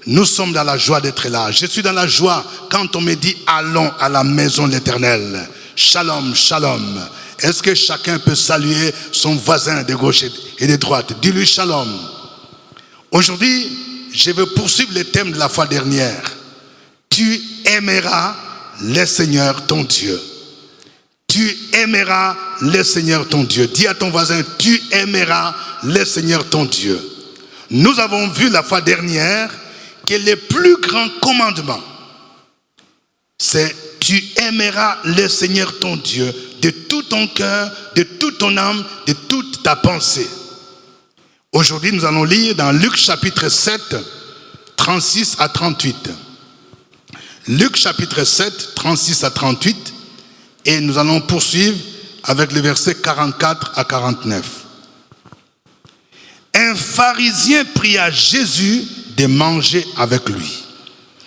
Nous sommes dans la joie d'être là. Je suis dans la joie quand on me dit allons à la maison de l'Éternel. Shalom, shalom. Est-ce que chacun peut saluer son voisin de gauche et de droite? Dis-lui shalom. Aujourd'hui, je veux poursuivre le thème de la fois dernière. Tu aimeras le Seigneur ton Dieu. Tu aimeras le Seigneur ton Dieu. Dis à ton voisin, tu aimeras le Seigneur ton Dieu. Nous avons vu la fois dernière que le plus grand commandement, c'est tu aimeras le Seigneur ton Dieu de tout ton cœur, de toute ton âme, de toute ta pensée. Aujourd'hui, nous allons lire dans Luc chapitre 7, 36 à 38. Luc chapitre 7, 36 à 38. Et nous allons poursuivre avec les versets 44 à 49. Un pharisien pria Jésus de manger avec lui.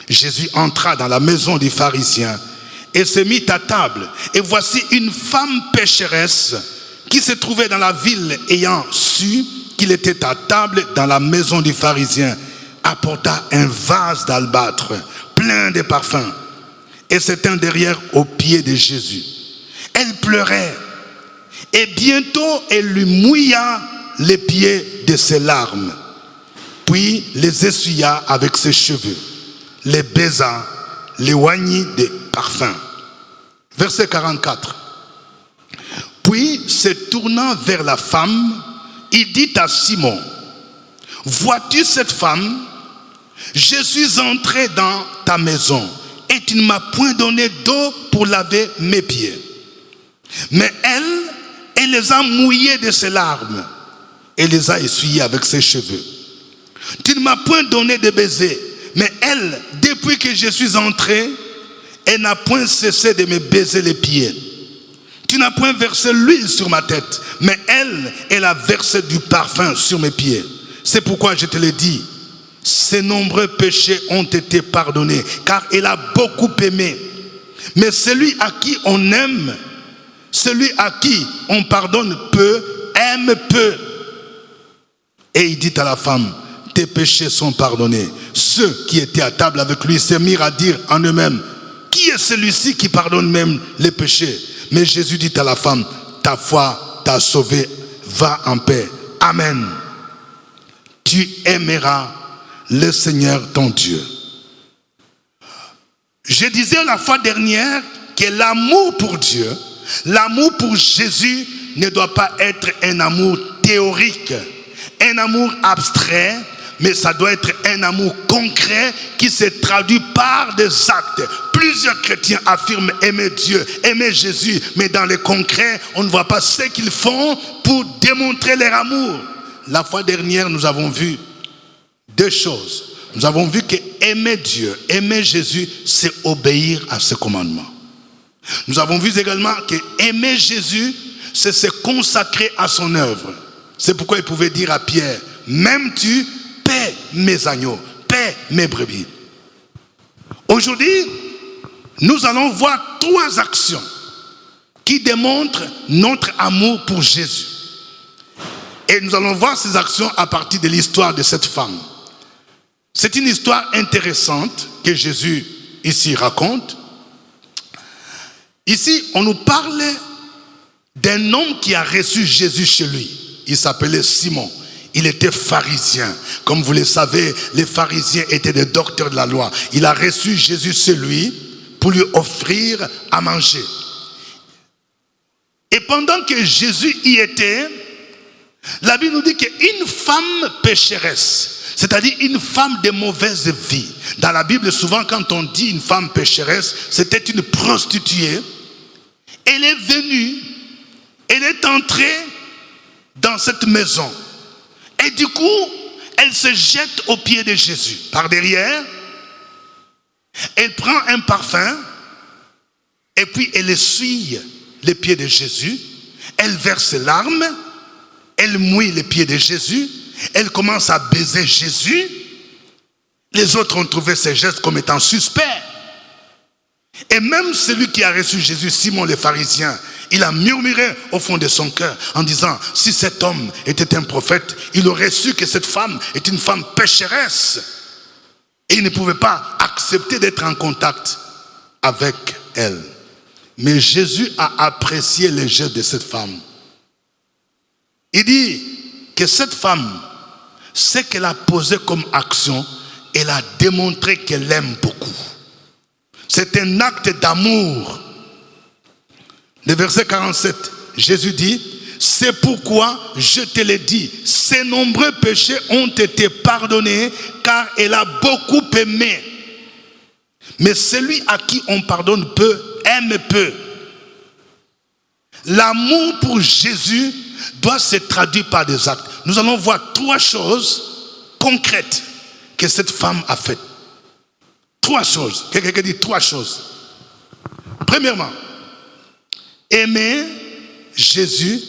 Jésus entra dans la maison du pharisien et se mit à table. Et voici une femme pécheresse qui se trouvait dans la ville, ayant su qu'il était à table dans la maison du pharisien, apporta un vase d'albâtre plein de parfums et se tint derrière aux pieds de Jésus. Elle pleurait et bientôt elle lui mouilla les pieds de ses larmes, puis les essuya avec ses cheveux, les baisa, les oignit de parfum. Verset 44. Puis se tournant vers la femme, il dit à Simon, vois-tu cette femme? Je suis entré dans ta maison et tu ne m'as point donné d'eau pour laver mes pieds. Mais elle les a mouillés de ses larmes et les a essuyés avec ses cheveux. Tu ne m'as point donné de baiser, mais elle, depuis que je suis entré, elle n'a point cessé de me baiser les pieds. Tu n'as point versé l'huile sur ma tête, mais elle a versé du parfum sur mes pieds. C'est pourquoi je te l'ai dit, ses nombreux péchés ont été pardonnés, car elle a beaucoup aimé. Mais celui à qui on aime, celui à qui on pardonne peu, aime peu. Et il dit à la femme, tes péchés sont pardonnés. Ceux qui étaient à table avec lui se mirent à dire en eux-mêmes, qui est celui-ci qui pardonne même les péchés? Mais Jésus dit à la femme, ta foi t'a sauvé, va en paix. Amen. Tu aimeras le Seigneur ton Dieu. Je disais la fois dernière que l'amour pour Dieu, l'amour pour Jésus ne doit pas être un amour théorique, un amour abstrait, mais ça doit être un amour concret qui se traduit par des actes. Plusieurs chrétiens affirment aimer Dieu, aimer Jésus, mais dans le concret, on ne voit pas ce qu'ils font pour démontrer leur amour. La fois dernière, nous avons vu deux choses. Nous avons vu que aimer Dieu, aimer Jésus, c'est obéir à ses commandements. Nous avons vu également que aimer Jésus, c'est se consacrer à son œuvre. C'est pourquoi il pouvait dire à Pierre, m'aimes-tu? Paie mes agneaux, paie mes brebis. Aujourd'hui, nous allons voir trois actions qui démontrent notre amour pour Jésus. Et nous allons voir ces actions à partir de l'histoire de cette femme. C'est une histoire intéressante que Jésus ici raconte. Ici, on nous parle d'un homme qui a reçu Jésus chez lui. Il s'appelait Simon. Il était pharisien. Comme vous le savez, les pharisiens étaient des docteurs de la loi. Il a reçu Jésus chez lui pour lui offrir à manger. Et pendant que Jésus y était, la Bible nous dit qu'une femme pécheresse, c'est-à-dire une femme de mauvaise vie. Dans la Bible, souvent quand on dit une femme pécheresse, c'était une prostituée. Elle est venue, elle est entrée dans cette maison. Et du coup, elle se jette aux pieds de Jésus. Par derrière, elle prend un parfum et puis elle essuie les pieds de Jésus. Elle verse ses larmes, elle mouille les pieds de Jésus. Elle commence à baiser Jésus. Les autres ont trouvé ces gestes comme étant suspects. Et même celui qui a reçu Jésus, Simon le pharisien, il a murmuré au fond de son cœur en disant, si cet homme était un prophète, il aurait su que cette femme est une femme pécheresse. Et il ne pouvait pas accepter d'être en contact avec elle. Mais Jésus a apprécié les gestes de cette femme. Il dit que cette femme, ce qu'elle a posé comme action, elle a démontré qu'elle l'aime beaucoup. C'est un acte d'amour. Le verset 47, Jésus dit, c'est pourquoi je te l'ai dit, ses nombreux péchés ont été pardonnés car elle a beaucoup aimé. Mais celui à qui on pardonne peu, aime peu. L'amour pour Jésus doit se traduire par des actes. Nous allons voir 3 choses concrètes que cette femme a faites. 3 choses. Quelqu'un dit 3 choses. Premièrement, aimer Jésus,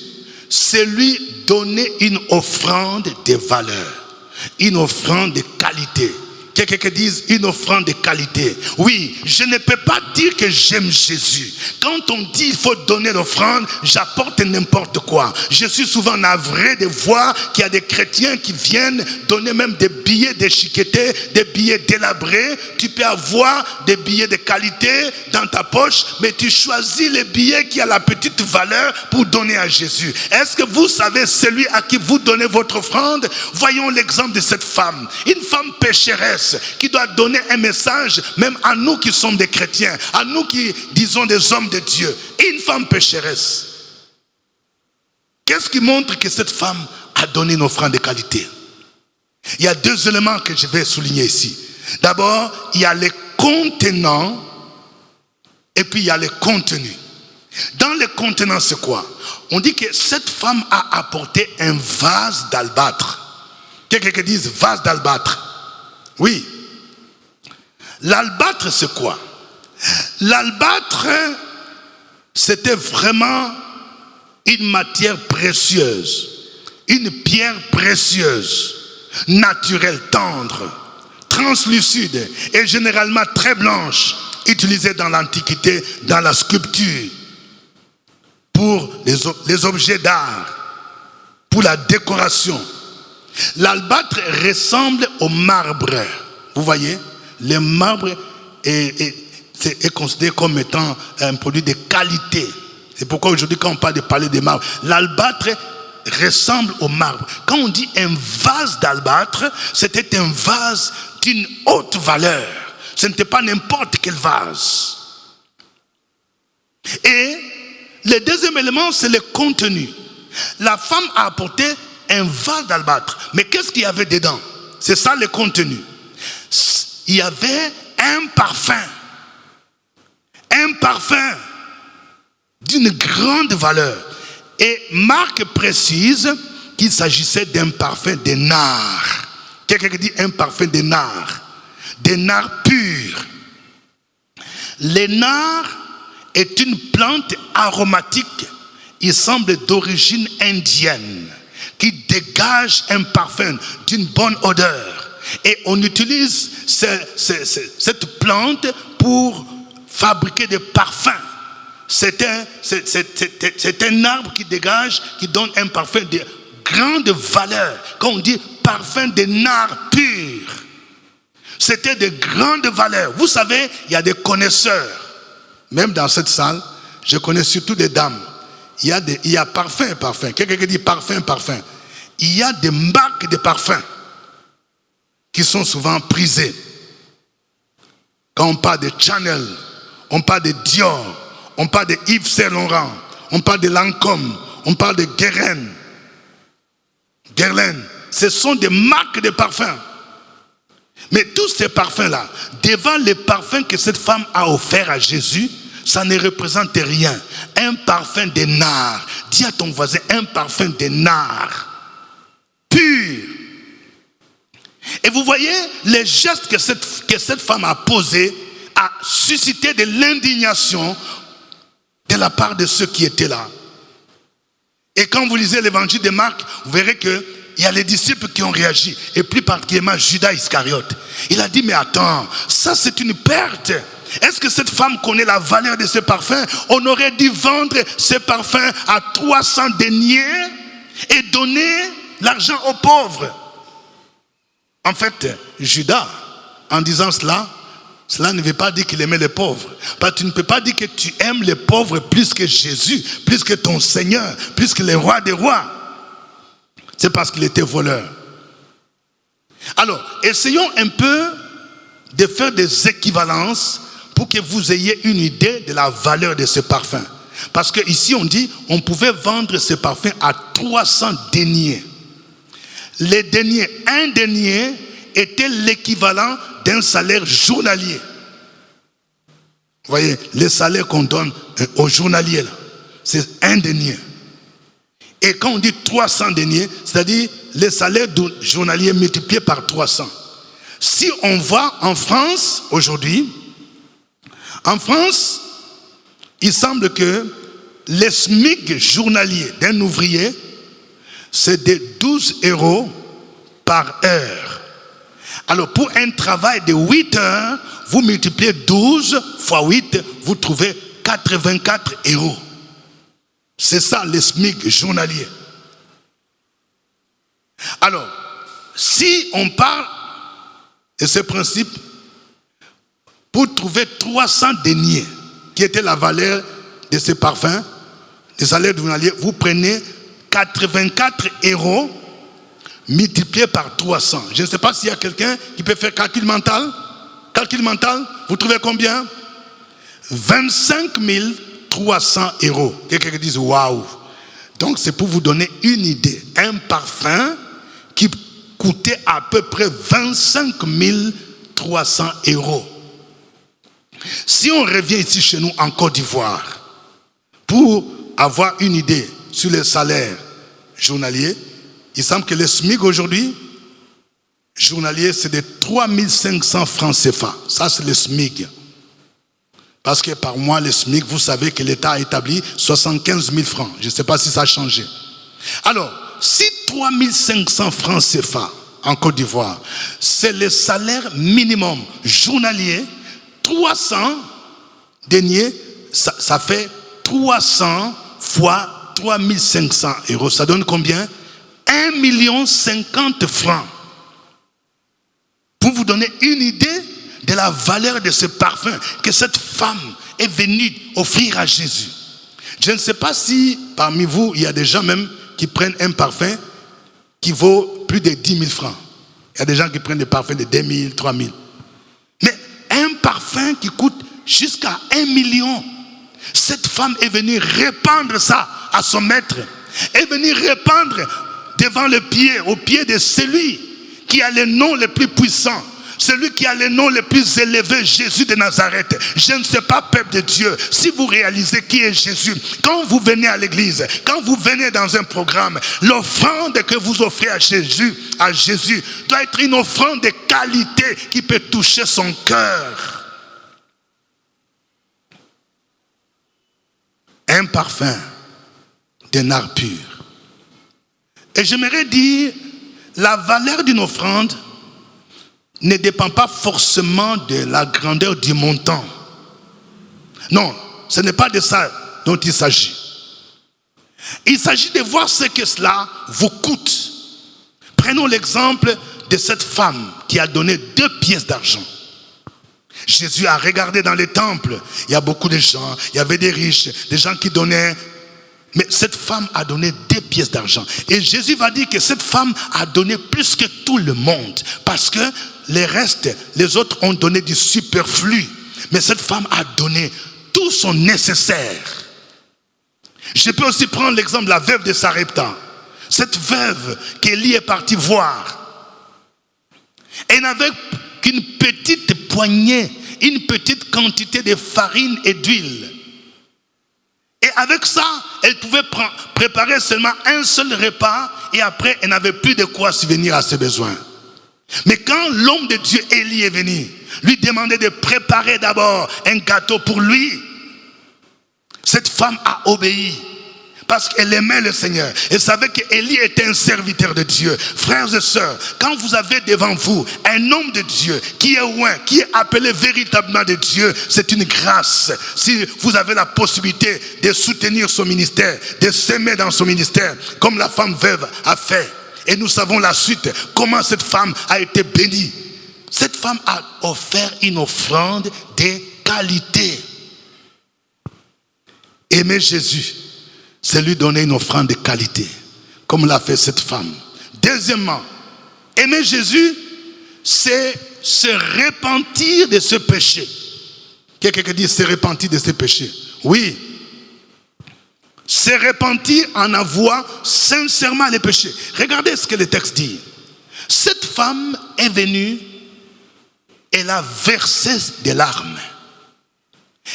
c'est lui donner une offrande de valeur, une offrande de qualité. Quelqu'un dise une offrande de qualité. Oui, je ne peux pas dire que j'aime Jésus. Quand on dit il faut donner l'offrande, j'apporte n'importe quoi. Je suis souvent navré de voir qu'il y a des chrétiens qui viennent donner même des billets déchiquetés, des billets délabrés. Tu peux avoir des billets de qualité dans ta poche, mais tu choisis les billets qui ont la petite valeur pour donner à Jésus. Est-ce que vous savez celui à qui vous donnez votre offrande? Voyons l'exemple de cette femme. Une femme pécheresse qui doit donner un message même à nous qui sommes des chrétiens, à nous qui disons des hommes de Dieu. Une femme pécheresse. Qu'est-ce qui montre que cette femme a donné une offrande de qualité? Il y a 2 éléments que je vais souligner ici. D'abord, il y a les contenants et puis il y a les contenus. Dans les contenants, c'est quoi? On dit que cette femme a apporté un vase d'albâtre. Quelqu'un qui dise vase d'albâtre. Oui. L'albâtre, c'est quoi? L'albâtre, c'était vraiment une matière précieuse, une pierre précieuse, naturelle, tendre, translucide et généralement très blanche, utilisée dans l'Antiquité, dans la sculpture, pour les objets d'art, pour la décoration. L'albâtre ressemble au marbre. Vous voyez, le marbre est considéré comme étant un produit de qualité. C'est pourquoi aujourd'hui, quand on parle de marbre, l'albâtre ressemble au marbre. Quand on dit un vase d'albâtre, c'était un vase d'une haute valeur. Ce n'était pas n'importe quel vase. Et le deuxième élément, c'est le contenu. La femme a apporté un vase d'albâtre. Mais qu'est-ce qu'il y avait dedans? C'est ça le contenu. Il y avait un parfum. Un parfum d'une grande valeur. Et Marc précise qu'il s'agissait d'un parfum de nard. Quelqu'un qui dit un parfum de nard. De nard pur. Le nard est une plante aromatique. Il semble d'origine indienne, qui dégage un parfum d'une bonne odeur. Et on utilise cette plante pour fabriquer des parfums. C'est un arbre qui dégage, qui donne un parfum de grande valeur. Quand on dit parfum de nard pur, c'était de grande valeur. Vous savez, il y a des connaisseurs. Même dans cette salle, je connais surtout des dames. Il y a parfum et parfum. Quelqu'un qui dit parfum, parfum. Il y a des marques de parfums qui sont souvent prisées. Quand on parle de Chanel, on parle de Dior, on parle de Yves Saint Laurent, on parle de Lancôme, on parle de Guerlain. Ce sont des marques de parfums. Mais tous ces parfums-là, devant les parfums que cette femme a offerts à Jésus, ça ne représente rien. Un parfum de nard. Dis à ton voisin, un parfum de nard. Pur. Et vous voyez, les gestes que cette femme a posés a suscité de l'indignation de la part de ceux qui étaient là. Et quand vous lisez l'évangile de Marc, vous verrez qu'il y a les disciples qui ont réagi, et plus particulièrement Judas Iscariote. Il a dit, mais attends, ça c'est une perte. Est-ce que cette femme connaît la valeur de ce parfum? On aurait dû vendre ce parfum à 300 deniers et donner l'argent aux pauvres. En fait, Judas en disant cela, cela ne veut pas dire qu'il aimait les pauvres. Parce que tu ne peux pas dire que tu aimes les pauvres plus que Jésus, plus que ton Seigneur, plus que les rois des rois. C'est parce qu'il était voleur. Alors, essayons un peu de faire des équivalences pour que vous ayez une idée de la valeur de ce parfum. Parce qu'ici on dit on pouvait vendre ce parfum à 300 deniers. Les deniers, un denier était l'équivalent d'un salaire journalier. Vous voyez, les salaires qu'on donne aux journaliers, c'est un denier. Et quand on dit 300 deniers, c'est-à-dire les salaires journaliers multipliés par 300. Si on voit en France aujourd'hui, en France, il semble que le SMIC journalier d'un ouvrier, c'est de 12 € par heure. Alors pour un travail de 8 heures, vous multipliez 12 fois 8, vous trouvez 84 €. C'est ça le SMIC journalier. Alors, si on parle de ce principe, pour trouver 300 deniers, qui était la valeur de ce parfum, des salaires journaliers, vous prenez 84 € multiplié par 300. Je ne sais pas s'il y a quelqu'un qui peut faire calcul mental. Calcul mental, vous trouvez combien? 25 300 €. Quelqu'un qui dit waouh. Donc c'est pour vous donner une idée. Un parfum qui coûtait à peu près 25 300 €. Si on revient ici chez nous en Côte d'Ivoire, pour avoir une idée sur les salaires journaliers, il semble que le SMIC aujourd'hui, journalier, c'est de 3 500 francs CFA. Ça, c'est le SMIC. Parce que par mois, le SMIC, vous savez que l'État a établi 75 000 francs. Je ne sais pas si ça a changé. Alors, si 3 500 francs CFA en Côte d'Ivoire, c'est le salaire minimum journalier, 300 deniers, ça fait 300 fois 3 500 €. Ça donne combien? 1 050 000 francs. Pour vous donner une idée de la valeur de ce parfum que cette femme est venue offrir à Jésus. Je ne sais pas si parmi vous, il y a des gens même qui prennent un parfum qui vaut plus de 10 000 francs. Il y a des gens qui prennent des parfums de 2 000, 3 000. Mais un parfum qui coûte jusqu'à 1 million. Cette femme est venue répandre ça à son maître. Est venue répandre devant au pied de celui qui a le nom le plus puissant, celui qui a le nom le plus élevé, Jésus de Nazareth. Je ne sais pas, peuple de Dieu, si vous réalisez qui est Jésus, quand vous venez à l'église, quand vous venez dans un programme, l'offrande que vous offrez à Jésus doit être une offrande de qualité qui peut toucher son cœur. Un parfum d'un art pur. Et j'aimerais dire, la valeur d'une offrande ne dépend pas forcément de la grandeur du montant. Non, ce n'est pas de ça dont il s'agit. Il s'agit de voir ce que cela vous coûte. Prenons l'exemple de cette femme qui a donné 2 pièces d'argent. Jésus a regardé dans les temples, il y a beaucoup de gens, il y avait des riches, des gens qui donnaient. Mais cette femme a donné 2 pièces d'argent. Et Jésus va dire que cette femme a donné plus que tout le monde. Parce que les autres ont donné du superflu. Mais cette femme a donné tout son nécessaire. Je peux aussi prendre l'exemple de la veuve de Sarepta. Cette veuve qu'Élie est parti voir. Elle n'avait qu'une petite poignée, une petite quantité de farine et d'huile. Et avec ça, elle pouvait préparer seulement un seul repas et après, elle n'avait plus de quoi subvenir à ses besoins. Mais quand l'homme de Dieu, Élie, est venu, lui demander de préparer d'abord un gâteau pour lui, cette femme a obéi. Parce qu'elle aimait le Seigneur. Elle savait qu'Élie était un serviteur de Dieu. Frères et sœurs, quand vous avez devant vous un homme de Dieu qui est loin, qui est appelé véritablement de Dieu, c'est une grâce. Si vous avez la possibilité de soutenir son ministère, de s'aimer dans son ministère, comme la femme veuve a fait. Et nous savons la suite, comment cette femme a été bénie. Cette femme a offert une offrande de qualité. Aimer Jésus, c'est lui donner une offrande de qualité, comme l'a fait cette femme. Deuxièmement, aimer Jésus, c'est se repentir de ce péché. Quelqu'un qui dit se repentir de ce péché. Oui. Se repentir en avouant sincèrement les péchés. Regardez ce que le texte dit. Cette femme est venue, elle a versé des larmes.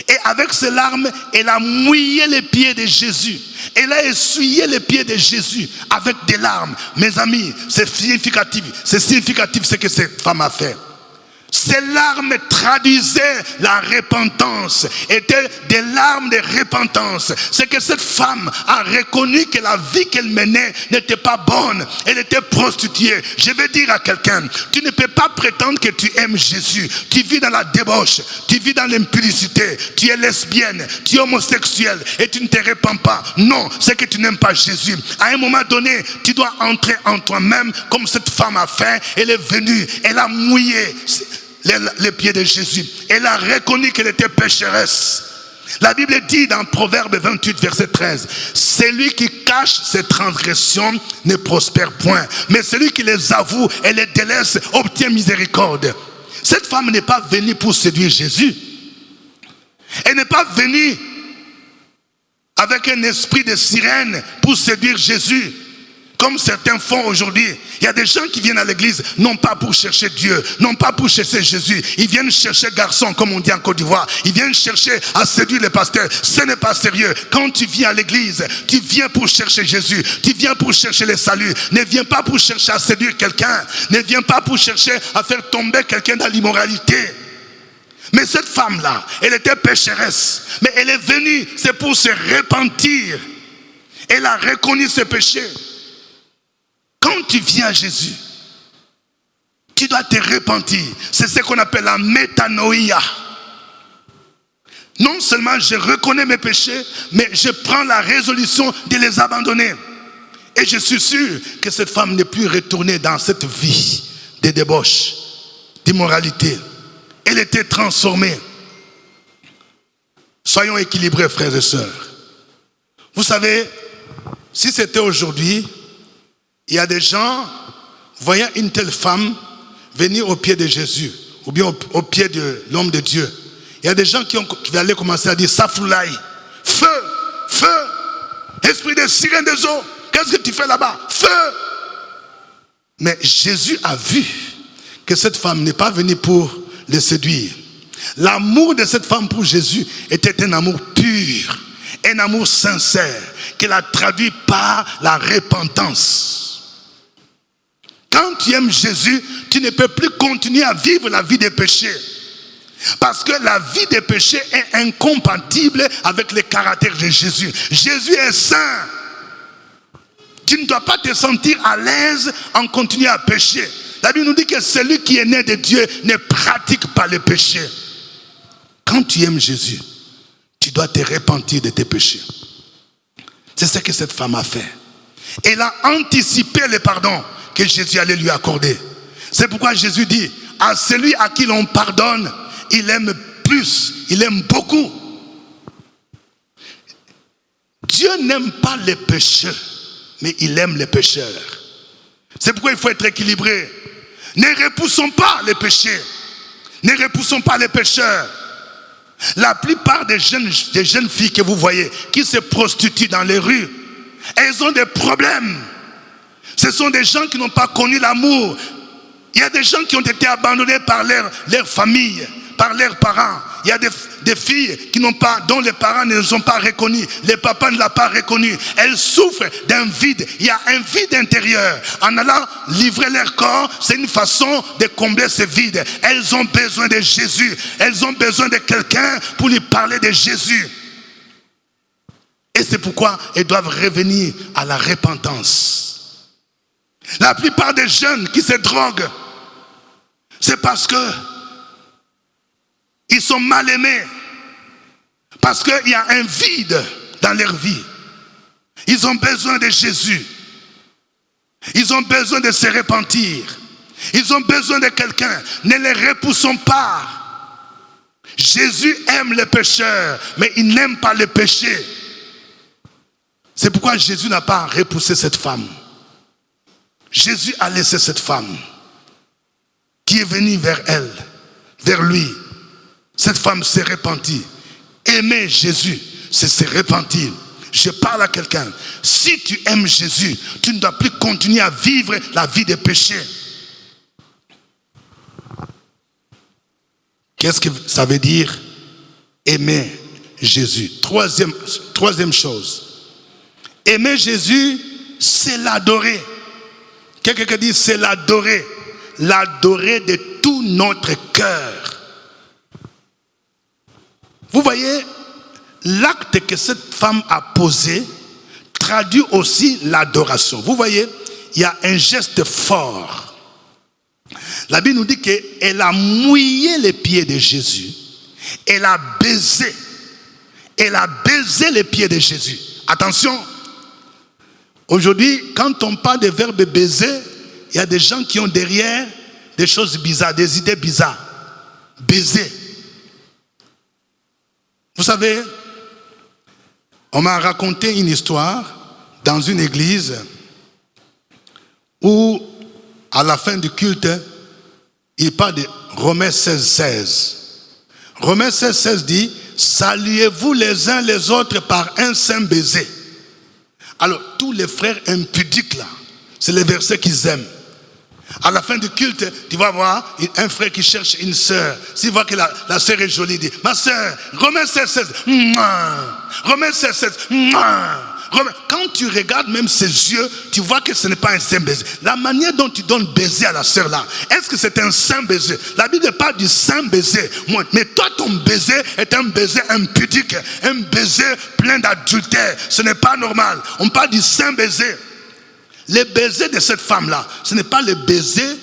Et avec ces larmes, elle a mouillé les pieds de Jésus. Elle a essuyé les pieds de Jésus avec des larmes. Mes amis, c'est significatif. C'est significatif ce que cette femme a fait. Ces larmes traduisaient la repentance, étaient des larmes de repentance. C'est que cette femme a reconnu que la vie qu'elle menait n'était pas bonne. Elle était prostituée. Je vais dire à quelqu'un, tu ne peux pas prétendre que tu aimes Jésus. Tu vis dans la débauche, tu vis dans l'impudicité, tu es lesbienne, tu es homosexuel et tu ne te repens pas. Non, c'est que tu n'aimes pas Jésus. À un moment donné, tu dois entrer en toi-même comme cette femme a fait. Elle est venue, elle a mouillé les pieds de Jésus. Elle a reconnu qu'elle était pécheresse. La Bible dit dans Proverbe 28, verset 13, celui qui cache ses transgressions ne prospère point, mais celui qui les avoue et les délaisse obtient miséricorde. Cette femme n'est pas venue pour séduire Jésus. Elle n'est pas venue avec un esprit de sirène pour séduire Jésus, comme certains font aujourd'hui. Il y a des gens qui viennent à l'église, non pas pour chercher Dieu, non pas pour chercher Jésus. Ils viennent chercher garçon, comme on dit en Côte d'Ivoire. Ils viennent chercher à séduire les pasteurs. Ce n'est pas sérieux. Quand tu viens à l'église, tu viens pour chercher Jésus. Tu viens pour chercher le salut. Ne viens pas pour chercher à séduire quelqu'un. Ne viens pas pour chercher à faire tomber quelqu'un dans l'immoralité. Mais cette femme-là, elle était pécheresse. Mais elle est venue, c'est pour se repentir. Elle a reconnu ses péchés. Quand tu viens à Jésus, tu dois te repentir. C'est ce qu'on appelle la métanoïa. Non seulement je reconnais mes péchés, mais je prends la résolution de les abandonner. Et je suis sûr que cette femme n'est plus retournée dans cette vie de débauche, d'immoralité. Elle était transformée. Soyons équilibrés, frères et sœurs. Vous savez, si c'était aujourd'hui, il y a des gens, voyant une telle femme venir au pied de Jésus, ou bien au pied de l'homme de Dieu, il y a des gens qui allaient commencer à dire, Safloulaï, feu, feu, esprit de sirène des eaux, qu'est-ce que tu fais là-bas? Feu! Mais Jésus a vu que cette femme n'est pas venue pour le séduire. L'amour de cette femme pour Jésus était un amour pur, un amour sincère, qu'elle a traduit par la repentance. Quand tu aimes Jésus, tu ne peux plus continuer à vivre la vie des péchés. Parce que la vie des péchés est incompatible avec le caractère de Jésus. Jésus est saint. Tu ne dois pas te sentir à l'aise en continuant à pécher. La Bible nous dit que celui qui est né de Dieu ne pratique pas le péché. Quand tu aimes Jésus, tu dois te repentir de tes péchés. C'est ce que cette femme a fait. Elle a anticipé le pardon que Jésus allait lui accorder. C'est pourquoi Jésus dit, à celui à qui l'on pardonne, il aime plus, il aime beaucoup. Dieu n'aime pas les pécheurs, mais il aime les pécheurs. C'est pourquoi il faut être équilibré. Ne repoussons pas les péchés. Ne repoussons pas les pécheurs. La plupart des jeunes filles que vous voyez, qui se prostituent dans les rues, elles ont des problèmes. Ce sont des gens qui n'ont pas connu l'amour. Il y a des gens qui ont été abandonnés par leur famille, par leurs parents. Il y a des filles dont les parents ne les ont pas reconnues. Les papas ne l'ont pas reconnu. Elles souffrent d'un vide. Il y a un vide intérieur. En allant livrer leur corps, c'est une façon de combler ce vide. Elles ont besoin de Jésus. Elles ont besoin de quelqu'un pour lui parler de Jésus. Et c'est pourquoi elles doivent revenir à la repentance. La plupart des jeunes qui se droguent, c'est parce que ils sont mal aimés. Parce qu'il y a un vide dans leur vie. Ils ont besoin de Jésus. Ils ont besoin de se repentir. Ils ont besoin de quelqu'un. Ne les repoussons pas. Jésus aime les pécheurs, mais il n'aime pas le péché. C'est pourquoi Jésus n'a pas repoussé cette femme. Jésus a laissé cette femme qui est venue vers elle, vers lui. Cette femme s'est repentie. Aimer Jésus, c'est se repentir. Je parle à quelqu'un. Si tu aimes Jésus, tu ne dois plus continuer à vivre la vie des péchés. Qu'est-ce que ça veut dire aimer Jésus? Troisième chose. Aimer Jésus, c'est l'adorer. Quelqu'un dit c'est l'adorer. L'adorer de tout notre cœur. Vous voyez, l'acte que cette femme a posé traduit aussi l'adoration. Vous voyez, il y a un geste fort. La Bible nous dit qu'elle a mouillé les pieds de Jésus. Elle a baisé. Elle a baisé les pieds de Jésus. Attention. Aujourd'hui, quand on parle de verbe baiser, il y a des gens qui ont derrière des choses bizarres, des idées bizarres. Baiser. Vous savez, on m'a raconté une histoire dans une église où, à la fin du culte, il parle de Romains 16:16. Romains 16:16 dit, saluez-vous les uns les autres par un saint baiser. Alors, tous les frères impudiques là, c'est les versets qu'ils aiment. À la fin du culte, tu vas voir un frère qui cherche une sœur. S'il voit que la sœur est jolie, il dit, ma sœur, Romains 16:16, Romains 16:16, quand tu regardes même ses yeux, tu vois que ce n'est pas un saint baiser. La manière dont tu donnes baiser à la sœur là, est-ce que c'est un saint baiser? La Bible parle du saint baiser. Mais toi, ton baiser est un baiser impudique, un baiser plein d'adultère. Ce n'est pas normal. On parle du saint baiser. Les baisers de cette femme-là, ce n'est pas le baiser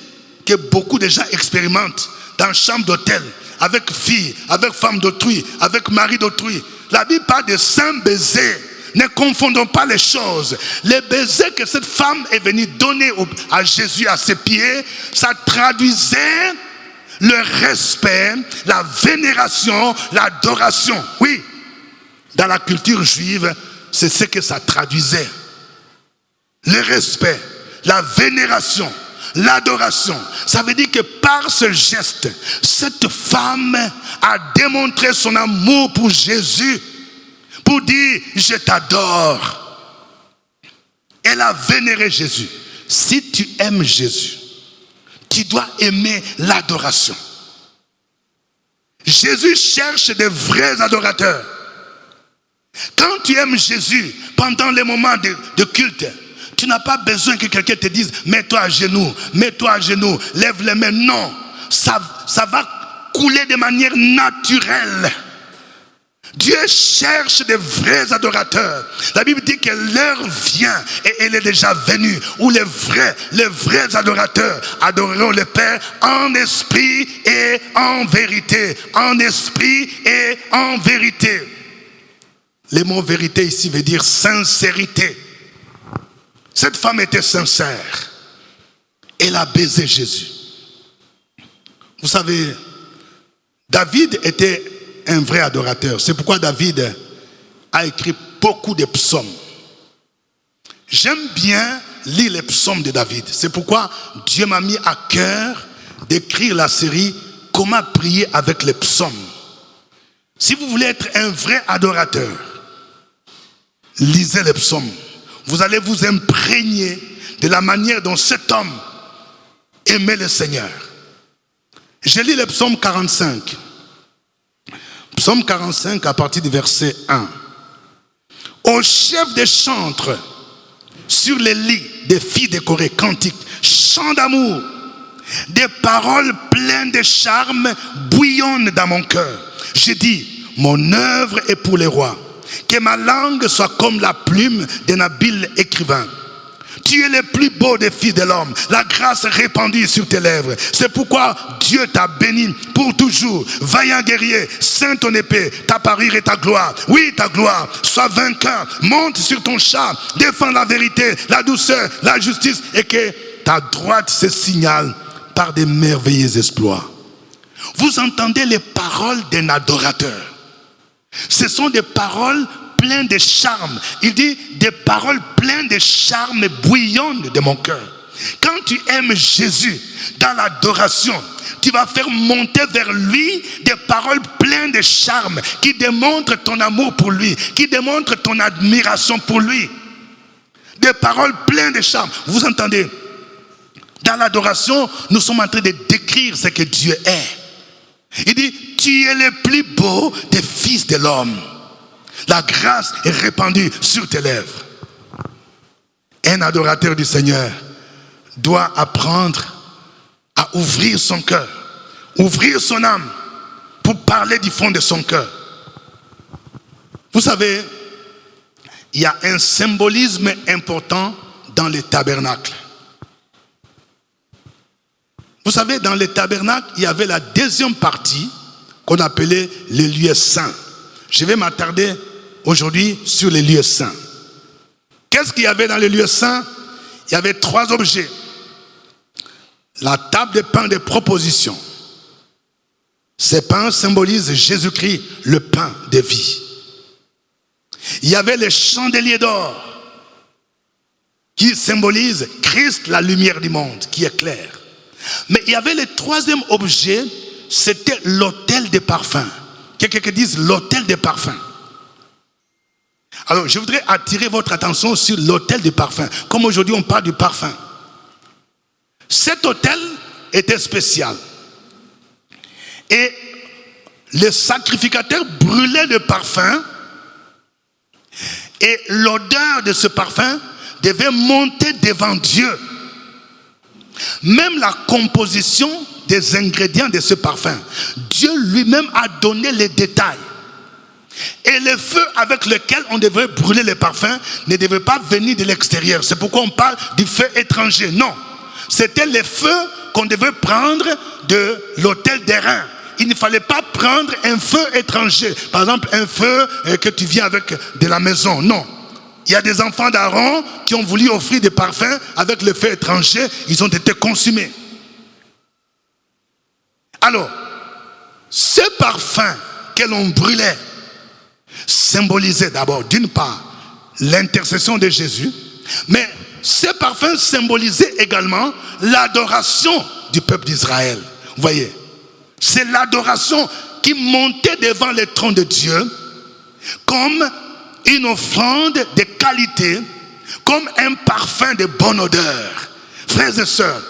que beaucoup de gens expérimentent dans une chambre d'hôtel, avec fille, avec femme d'autrui, avec mari d'autrui. La Bible parle de saint baiser. Ne confondons pas les choses. Les baisers que cette femme est venue donner à Jésus à ses pieds, ça traduisait le respect, la vénération, l'adoration. Oui, dans la culture juive, c'est ce que ça traduisait. Le respect, la vénération, l'adoration. Ça veut dire que par ce geste, cette femme a démontré son amour pour Jésus. Pour dire, je t'adore. Elle a vénéré Jésus. Si tu aimes Jésus, tu dois aimer l'adoration. Jésus cherche des vrais adorateurs. Quand tu aimes Jésus, pendant les moments de culte, tu n'as pas besoin que quelqu'un te dise, mets-toi à genoux, lève les mains. Non, ça va couler de manière naturelle. Dieu cherche des vrais adorateurs. La Bible dit que l'heure vient et elle est déjà venue où les vrais adorateurs adoreront le Père en esprit et en vérité. En esprit et en vérité. Le mot vérité ici veut dire sincérité. Cette femme était sincère. Elle a baisé Jésus. Vous savez, David était un vrai adorateur. C'est pourquoi David a écrit beaucoup de psaumes. J'aime bien lire les psaumes de David. C'est pourquoi Dieu m'a mis à cœur d'écrire la série « Comment prier avec les psaumes ». Si vous voulez être un vrai adorateur, lisez les psaumes. Vous allez vous imprégner de la manière dont cet homme aimait le Seigneur. Je lis le psaume 45. Psaume 45 à partir du verset 1. Au chef des chantres, sur les lits des filles décorées, cantiques, chants d'amour, des paroles pleines de charme bouillonnent dans mon cœur. Je dis, mon œuvre est pour les rois. Que ma langue soit comme la plume d'un habile écrivain. Tu es le plus beau des filles de l'homme, la grâce répandue sur tes lèvres. C'est pourquoi Dieu t'a béni pour toujours. Vaillant guerrier, ceins ton épée, ta parure et ta gloire. Oui, ta gloire, sois vainqueur, monte sur ton char, défends la vérité, la douceur, la justice, et que ta droite se signale par des merveilleux exploits. Vous entendez les paroles d'un adorateur. Ce sont des paroles pleines de charme. Il dit des paroles pleines de charme bouillonnent de mon cœur. Quand tu aimes Jésus dans l'adoration, tu vas faire monter vers lui des paroles pleines de charme qui démontrent ton amour pour lui, qui démontrent ton admiration pour lui. Des paroles pleines de charme. Vous entendez? Dans l'adoration, nous sommes en train de décrire ce que Dieu est. Il dit, tu es le plus beau des fils de l'homme. La grâce est répandue sur tes lèvres. Un adorateur du Seigneur doit apprendre à ouvrir son cœur, ouvrir son âme pour parler du fond de son cœur. Vous savez, il y a un symbolisme important dans les tabernacles. Vous savez, dans les tabernacles, il y avait la deuxième partie qu'on appelait les lieux saints. Je vais m'attarder aujourd'hui sur les lieux saints. Qu'est-ce qu'il y avait dans les lieux saints? Il y avait 3 objets. La table de pain de proposition. Ces pains symbolisent Jésus-Christ, le pain de vie. Il y avait les chandeliers d'or qui symbolisent Christ, la lumière du monde, qui éclaire. Mais il y avait le 3e objet, c'était l'autel des parfums. Quelqu'un qui dise l'autel des parfums. Alors, je voudrais attirer votre attention sur l'autel des parfums. Comme aujourd'hui, on parle du parfum. Cet autel était spécial. Et le sacrificateur brûlait le parfum. Et l'odeur de ce parfum devait monter devant Dieu. Même la composition des ingrédients de ce parfum, Dieu lui-même a donné les détails. Et le feu avec lequel on devrait brûler les parfums ne devait pas venir de l'extérieur. C'est pourquoi on parle du feu étranger. Non, c'était le feu qu'on devait prendre de l'autel d'airain. Il ne fallait pas prendre un feu étranger. Par exemple, un feu que tu viens avec de la maison. Non. Il y a des enfants d'Aaron qui ont voulu offrir des parfums avec le feu étranger. Ils ont été consumés. Alors, ce parfum que l'on brûlait symbolisait d'abord, d'une part, l'intercession de Jésus. Mais ce parfum symbolisait également l'adoration du peuple d'Israël. Vous voyez, c'est l'adoration qui montait devant le trône de Dieu comme une offrande de qualité, comme un parfum de bonne odeur. Frères et sœurs,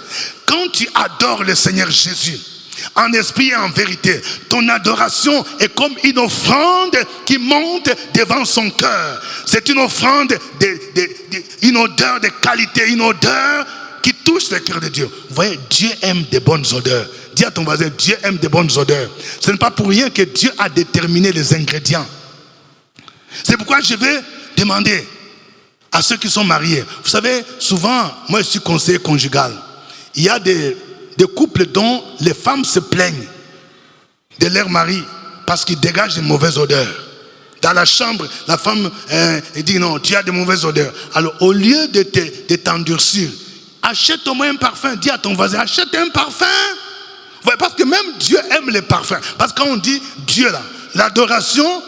quand tu adores le Seigneur Jésus, en esprit et en vérité, ton adoration est comme une offrande qui monte devant son cœur. C'est une offrande, une odeur de qualité, une odeur qui touche le cœur de Dieu. Vous voyez, Dieu aime des bonnes odeurs. Dis à ton voisin, Dieu aime des bonnes odeurs. Ce n'est pas pour rien que Dieu a déterminé les ingrédients. C'est pourquoi je vais demander à ceux qui sont mariés. Vous savez, souvent, moi je suis conseiller conjugal. Il y a des couples dont les femmes se plaignent de leur mari parce qu'ils dégagent une mauvaise odeur. Dans la chambre, la femme dit non, tu as de mauvaises odeurs. Alors au lieu de t'endurcir, achète au moins un parfum. Dis à ton voisin, achète un parfum. Parce que même Dieu aime les parfums. Parce que quand on dit Dieu là, l'adoration,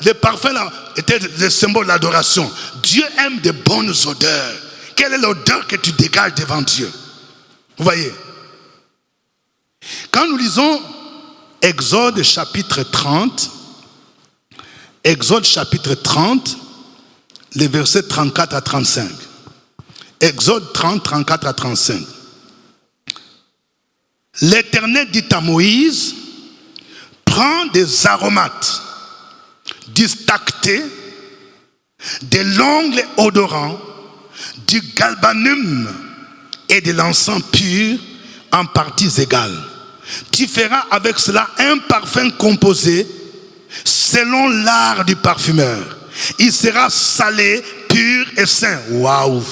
les parfums là étaient le symbole de l'adoration. Dieu aime de bonnes odeurs. Quelle est l'odeur que tu dégages devant Dieu? Vous voyez? Quand nous lisons Exode chapitre 30, Exode chapitre 30, les versets 34 à 35. Exode 30, 34 à 35. L'Éternel dit à Moïse, prends des aromates, du stacté, de l'ongle odorant, du galbanum et de l'encens pur en parties égales. Tu feras avec cela un parfum composé selon l'art du parfumeur. Il sera salé, pur et saint. Waouh!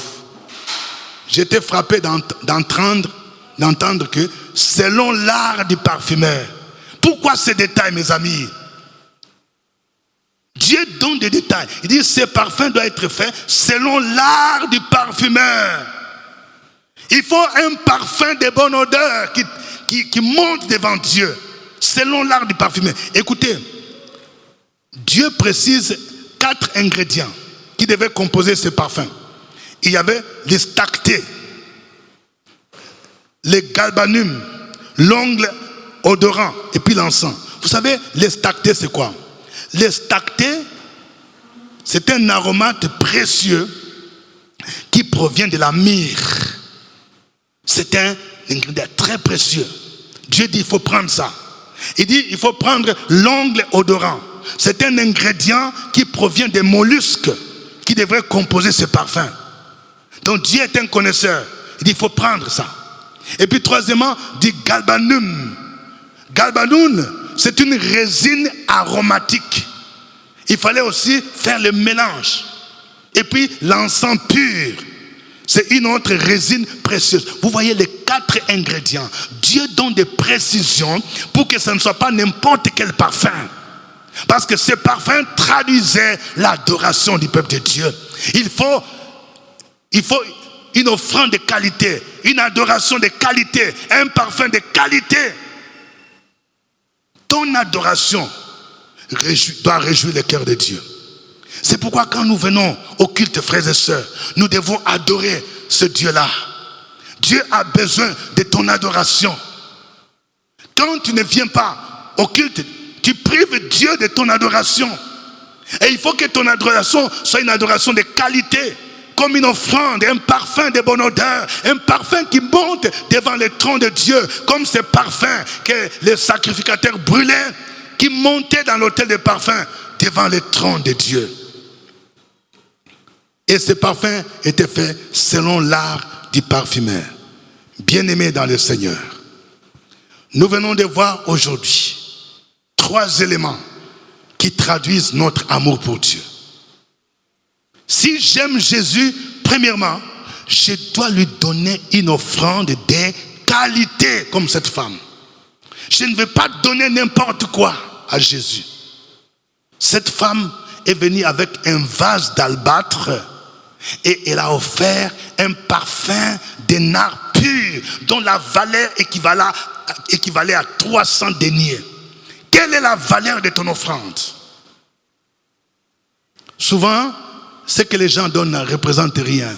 J'étais frappé d'entendre que selon l'art du parfumeur. Pourquoi ces détails, mes amis? Dieu donne des détails. Il dit ce parfum doit être fait selon l'art du parfumeur. Il faut un parfum de bonne odeur qui monte devant Dieu, selon l'art du parfumeur. Écoutez, Dieu précise 4 ingrédients qui devaient composer ce parfum. Il y avait les stactés, les galbanum, l'ongle odorant et puis l'encens. Vous savez, les stactés, c'est quoi? Les stactés, c'est un aromate précieux qui provient de la myrrhe. C'est un ingrédient très précieux. Dieu dit, il faut prendre ça. Il dit, il faut prendre l'ongle odorant. C'est un ingrédient qui provient des mollusques qui devraient composer ce parfum. Donc Dieu est un connaisseur. Il dit, il faut prendre ça. Et puis troisièmement, du galbanum. Galbanum, c'est une résine aromatique. Il fallait aussi faire le mélange. Et puis l'encens pur. C'est une autre résine précieuse. Vous voyez les 4 ingrédients. Dieu donne des précisions pour que ce ne soit pas n'importe quel parfum. Parce que ce parfum traduisait l'adoration du peuple de Dieu. Il faut une offrande de qualité, une adoration de qualité, un parfum de qualité. Ton adoration doit réjouir le cœur de Dieu. C'est pourquoi quand nous venons au culte, frères et sœurs, nous devons adorer ce Dieu-là. Dieu a besoin de ton adoration. Quand tu ne viens pas au culte, tu prives Dieu de ton adoration. Et il faut que ton adoration soit une adoration de qualité, comme une offrande, un parfum de bonne odeur, un parfum qui monte devant le trône de Dieu, comme ce parfum que les sacrificateurs brûlaient, qui montait dans l'autel de parfum devant le trône de Dieu. Et ce parfum était fait selon l'art du parfumeur. Bien-aimés dans le Seigneur, nous venons de voir aujourd'hui 3 éléments qui traduisent notre amour pour Dieu. Si j'aime Jésus, premièrement, je dois lui donner une offrande de qualité comme cette femme. Je ne vais pas donner n'importe quoi à Jésus. Cette femme est venue avec un vase d'albâtre et elle a offert un parfum de nard pur dont la valeur équivalait à 300 deniers. Quelle est la valeur de ton offrande? Souvent, ce que les gens donnent ne représente rien.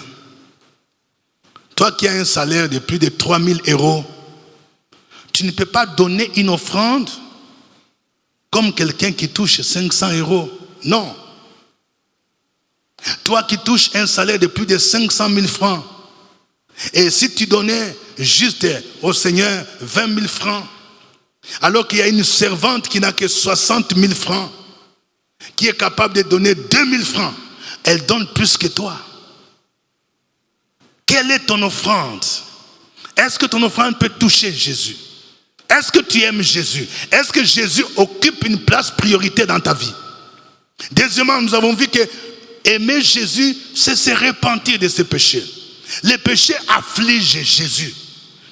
Toi qui as un salaire de plus de 3000 €, tu ne peux pas donner une offrande comme quelqu'un qui touche 500 €. Non. Toi qui touches un salaire de plus de 500 000 francs, et si tu donnais juste au Seigneur 20 000 francs, alors qu'il y a une servante qui n'a que 60 000 francs, qui est capable de donner 2 000 francs, elle donne plus que toi. Quelle est ton offrande? Est-ce que ton offrande peut toucher Jésus? Est-ce que tu aimes Jésus? Est-ce que Jésus occupe une place prioritaire dans ta vie? Deuxièmement, nous avons vu que aimer Jésus, c'est se repentir de ses péchés. Les péchés affligent Jésus.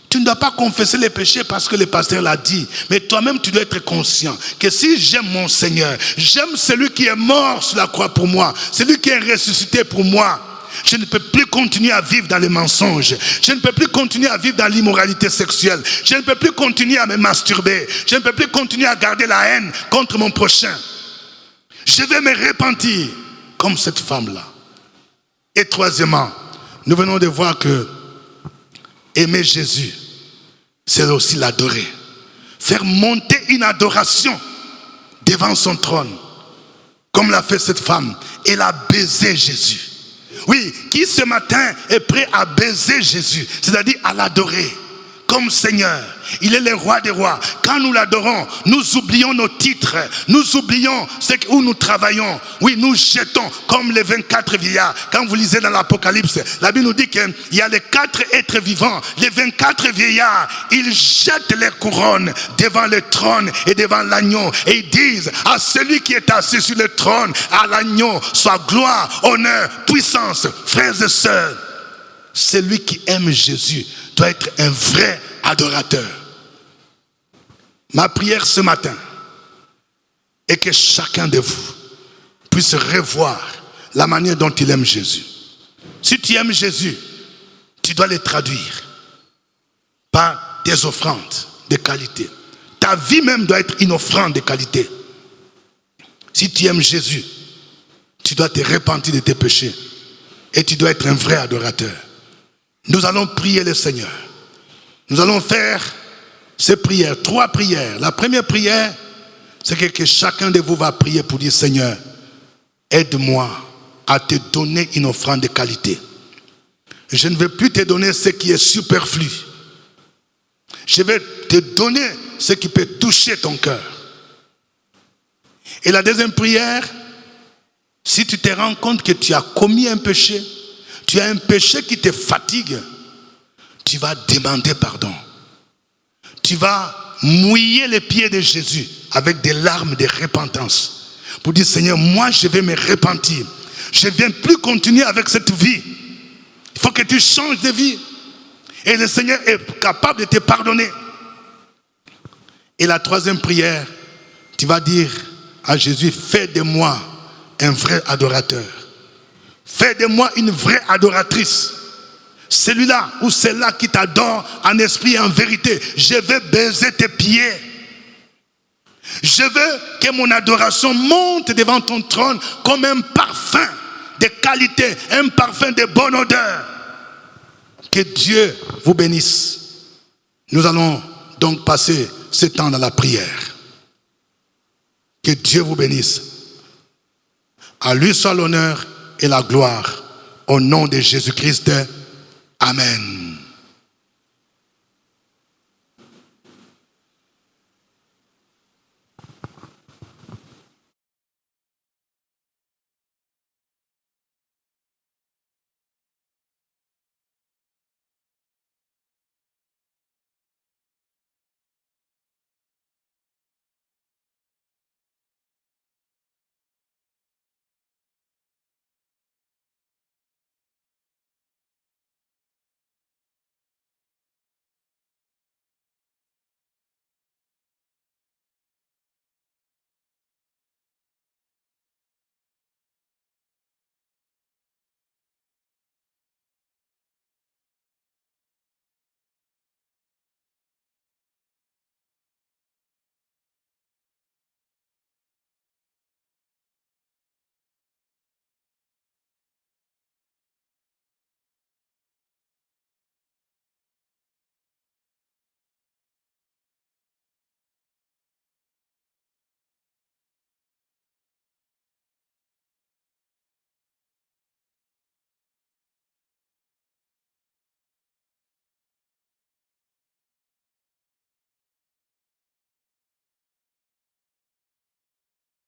Tu ne dois pas confesser les péchés parce que le pasteur l'a dit. Mais toi-même, tu dois être conscient que si j'aime mon Seigneur, j'aime celui qui est mort sur la croix pour moi, celui qui est ressuscité pour moi, je ne peux plus continuer à vivre dans les mensonges. Je ne peux plus continuer à vivre dans l'immoralité sexuelle. Je ne peux plus continuer à me masturber. Je ne peux plus continuer à garder la haine contre mon prochain. Je vais me repentir comme cette femme-là. Et troisièmement, nous venons de voir que aimer Jésus, c'est aussi l'adorer. Faire monter une adoration devant son trône, comme l'a fait cette femme. Elle a baisé Jésus. Oui, qui ce matin est prêt à baiser Jésus, c'est-à-dire à l'adorer comme Seigneur? Il est le roi des rois. Quand nous l'adorons, nous oublions nos titres, nous oublions où nous travaillons. Oui, nous jetons comme les 24 vieillards. Quand vous lisez dans l'Apocalypse, la Bible nous dit qu'il y a les 4 êtres vivants, les 24 vieillards, ils jettent leurs couronnes devant le trône et devant l'agneau. Et ils disent à celui qui est assis sur le trône, à l'agneau, soit gloire, honneur, puissance. Frères et sœurs, celui qui aime Jésus doit être un vrai adorateur. Ma prière ce matin est que chacun de vous puisse revoir la manière dont il aime Jésus. Si tu aimes Jésus, tu dois le traduire. par des offrandes de qualité. Ta vie même doit être une offrande de qualité. Si tu aimes Jésus, tu dois te repentir de tes péchés et tu dois être un vrai adorateur. Nous allons prier le Seigneur. Nous allons faire ces prières, 3 prières. La première prière, c'est que chacun de vous va prier pour dire: Seigneur, aide-moi à te donner une offrande de qualité. Je ne vais plus te donner ce qui est superflu. Je vais te donner ce qui peut toucher ton cœur. Et la deuxième prière, si tu te rends compte que tu as commis un péché, tu as un péché qui te fatigue, tu vas demander pardon. Tu vas mouiller les pieds de Jésus avec des larmes de repentance pour dire: Seigneur, moi je vais me repentir. Je ne viens plus continuer avec cette vie. Il faut que tu changes de vie. Et le Seigneur est capable de te pardonner. Et la troisième prière, tu vas dire à Jésus: fais de moi un vrai adorateur. Fais de moi une vraie adoratrice. Celui-là ou celle-là qui t'adore en esprit et en vérité. Je veux baiser tes pieds. Je veux que mon adoration monte devant ton trône comme un parfum de qualité, un parfum de bonne odeur. Que Dieu vous bénisse. Nous allons donc passer ce temps dans la prière. Que Dieu vous bénisse. À lui soit l'honneur et la gloire. Au nom de Jésus-Christ. Amen.